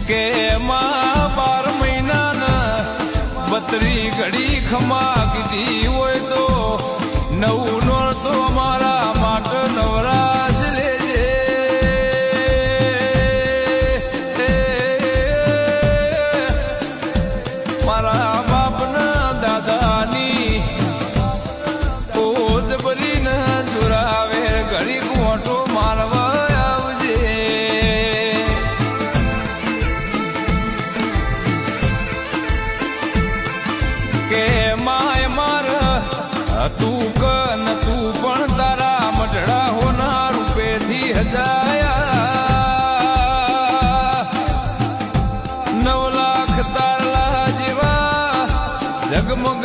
કે એમાં 12 મહિનાના 32 ઘડી ખમા કીધી હોય તો નવું નોરતો મારા માટે નવરાશ લેજે. મારા બાપના દાદાની ઓદ ભરીને જોરાવે ઘડીક મોટો મારવા આવજે. કે માય માર તું કન તું પણ તારા મઢડા હોના રૂપેથી હજાયા 9 લાખ તારલા જેવા જગમગ